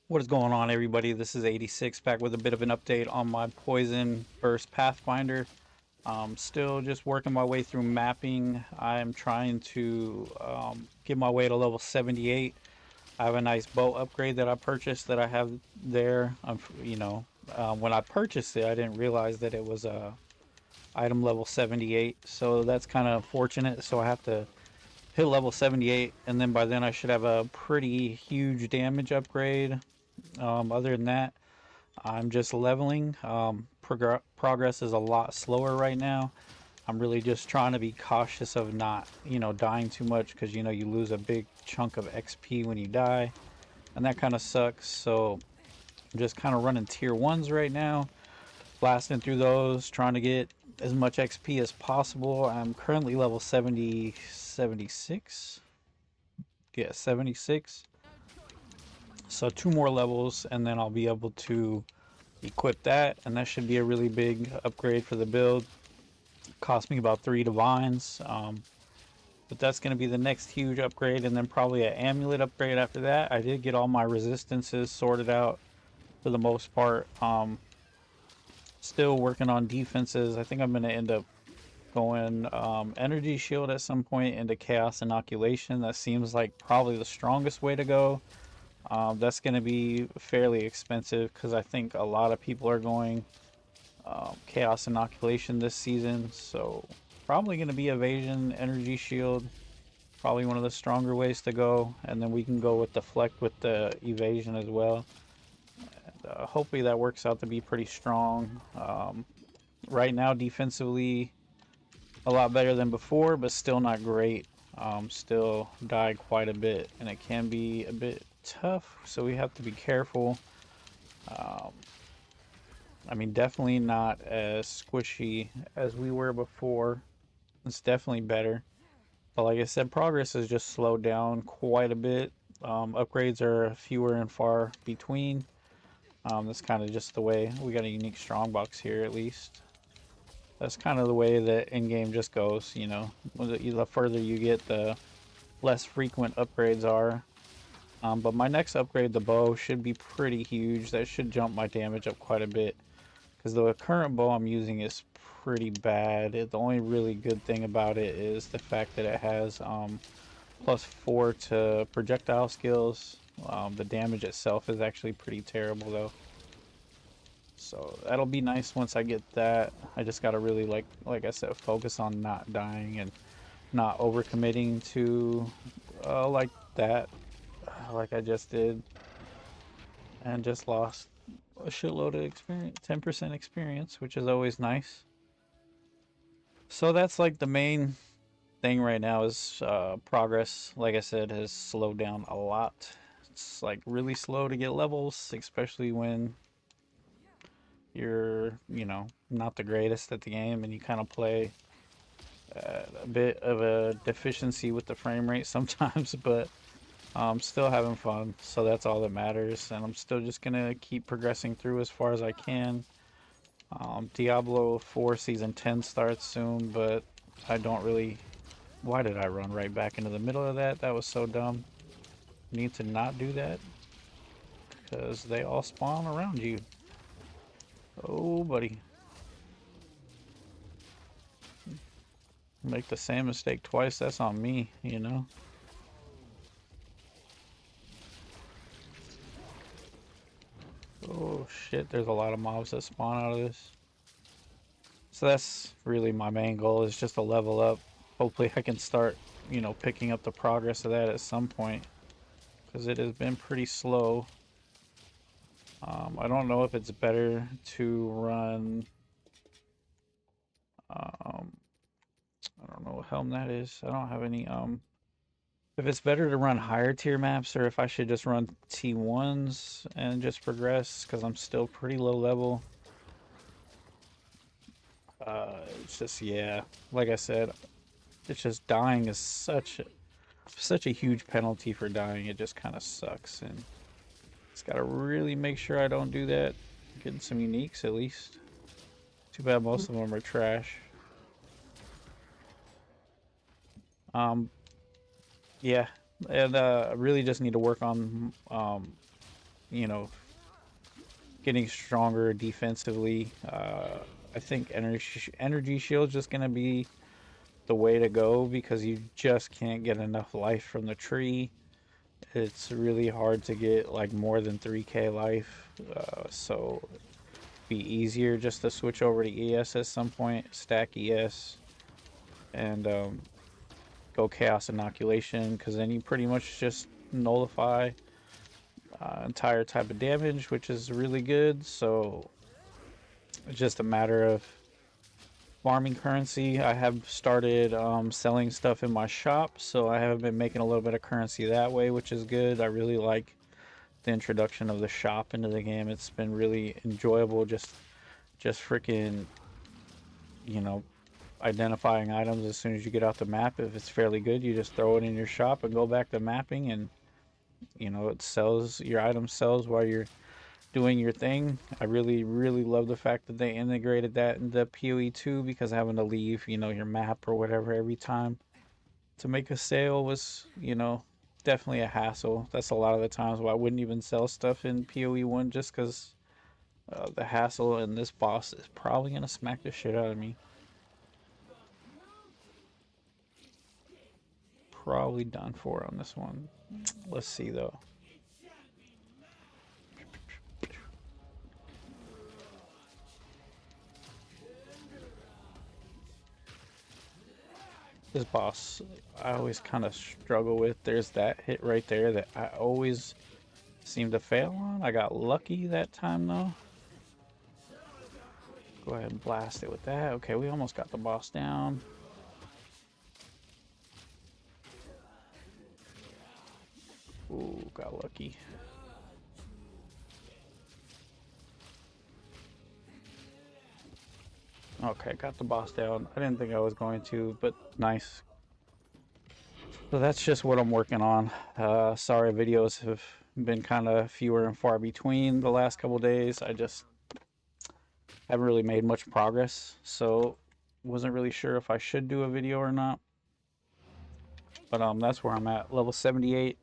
What is going on, everybody? This is 86 back with a bit of an update on my Poison Burst Pathfinder. Still just working my way through mapping. I'm trying to get my way to level 78. I have a nice bow upgrade that I purchased that I have there. When I purchased it, I didn't realize that it was item level 78. So that's kind of fortunate. So I have to hit level 78, and then by then I should have a pretty huge damage upgrade. Other than that, I'm just leveling. Progress is a lot slower right now. I'm really just trying to be cautious of not, dying too much because, you lose a big chunk of XP when you die, and that kind of sucks. So I'm just kind of running tier ones right now, blasting through those, trying to get as much XP as possible. I'm currently level 70, 76. Yeah, 76. So two more levels, and then I'll be able to equip that, and that should be a really big upgrade for the build. Cost me about 3 divines, but that's going to be the next huge upgrade, and then probably an amulet upgrade after that. I did get all my resistances sorted out for the most part. Still working on defenses. I think I'm going to end up going energy shield at some point into chaos inoculation. That seems like probably the strongest way to go. That's going to be fairly expensive because I think a lot of people are going chaos inoculation this season, so probably going to be evasion, energy shield, probably one of the stronger ways to go, and then we can go with deflect with the evasion as well. And, hopefully that works out to be pretty strong. Right now defensively a lot better than before, but still not great. Still die quite a bit, and it can be a bit tough, so we have to be careful. um, I mean, definitely not as squishy as we were before. It's definitely better. But like I said, progress has just slowed down quite a bit. Upgrades are fewer and far between. That's kind of just the way. We got a unique strongbox here, at least. That's kind of the way that in-game just goes, you know. The further you get, the less frequent upgrades are. But my next upgrade, the bow, should be pretty huge. That should jump my damage up quite a bit, because the current bow I'm using is pretty bad. The only really good thing about it is the fact that it has +4 to projectile skills. The damage itself is actually pretty terrible though. So that'll be nice once I get that. I just gotta really, like I said, focus on not dying and not overcommitting to like that, like I just did, and just lost a shitload of experience, 10% experience, which is always nice. So that's like the main thing right now is progress. Like I said, has slowed down a lot. It's like really slow to get levels, especially when you're, not the greatest at the game and you kind of play a bit of a deficiency with the frame rate sometimes, but I'm still having fun, so that's all that matters. And I'm still just gonna keep progressing through as far as I can. Diablo 4 Season 10 starts soon, but I don't really... Why did I run right back into the middle of that? That was so dumb. Need to not do that, because they all spawn around you. Oh, buddy. Make the same mistake twice, that's on me, you know? Oh, shit, there's a lot of mobs that spawn out of this. So that's really my main goal, is just to level up. Hopefully I can start, picking up the progress of that at some point, because it has been pretty slow. I don't know if it's better to run... I don't know what helm that is. I don't have any... If it's better to run higher tier maps, or if I should just run T1s and just progress, because I'm still pretty low level. It's just, yeah, like I said, it's just dying is such a huge penalty for dying. It just kind of sucks, and just gotta really make sure I don't do that. Getting some uniques at least. Too bad most of them are trash. Yeah, and I really just need to work on you know, getting stronger defensively. I think energy shield is just gonna be the way to go because you just can't get enough life from the tree. It's really hard to get like more than 3k life, so be easier just to switch over to ES at some point, stack ES, and go Chaos Inoculation, because then you pretty much just nullify entire type of damage, which is really good. So it's just a matter of farming currency. I have started selling stuff in my shop, so I have been making a little bit of currency that way, which is good. I really like the introduction of the shop into the game. It's been really enjoyable, just freaking, you know, identifying items as soon as you get out the map. If it's fairly good, you just throw it in your shop and go back to mapping, and it sells, your item sells while you're doing your thing. I really, really love the fact that they integrated that into PoE 2, because having to leave, your map or whatever every time to make a sale was, definitely a hassle. That's a lot of the times why I wouldn't even sell stuff in PoE 1, just because the hassle, and this boss is probably going to smack the shit out of me. Probably done for on this one. Let's see though. This boss, I always kind of struggle with. There's that hit right there that I always seem to fail on. I got lucky that time though. Go ahead and blast it with that. Okay, we almost got the boss down. Ooh, got lucky. Okay, got the boss down. I didn't think I was going to, but nice. So that's just what I'm working on. Sorry, videos have been kind of fewer and far between the last couple days. I just haven't really made much progress, so wasn't really sure if I should do a video or not. But that's where I'm at, level 78.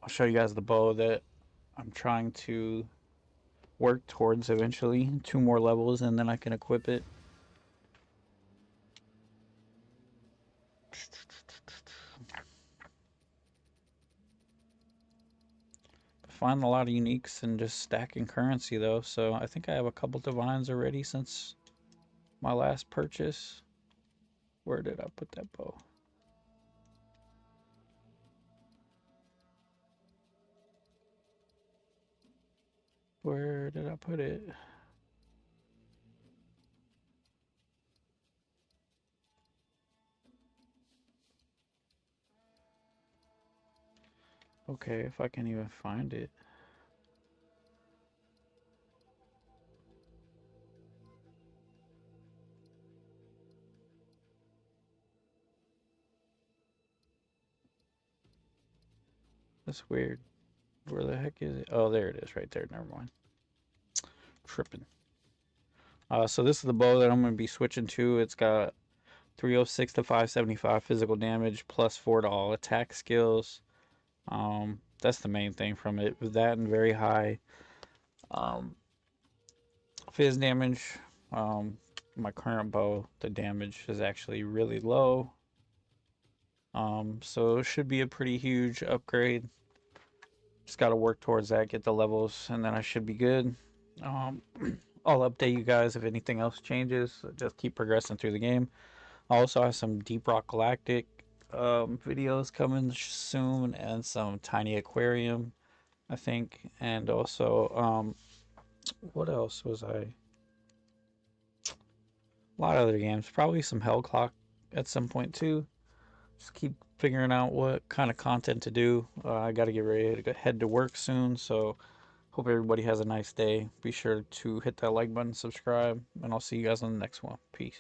I'll show you guys the bow that I'm trying to work towards eventually. 2 more levels and then I can equip it. Find a lot of uniques and just stacking currency though, so I think I have a couple divines already since my last purchase. Where did I put that bow? Where did I put it? Okay, if I can even find it. That's weird. Where the heck is it? Oh, there it is right there. Never mind. Tripping. So this is the bow that I'm going to be switching to. It's got 306 to 575 physical damage, plus 4 to all attack skills. That's the main thing from it. With that and very high fizz damage. My current bow, the damage is actually really low. So it should be a pretty huge upgrade. Just got to work towards that, get the levels, and then I should be good. Um, I'll update you guys if anything else changes. Just keep progressing through the game. I also have some Deep Rock Galactic videos coming soon, and some Tiny Aquarium, I think. And also, what else was I? A lot of other games. Probably some Hell Clock at some point too. Just keep figuring out what kind of content to do. I got to get ready to head to work soon, so hope everybody has a nice day. Be sure to hit that like button, subscribe, and I'll see you guys on the next one. Peace.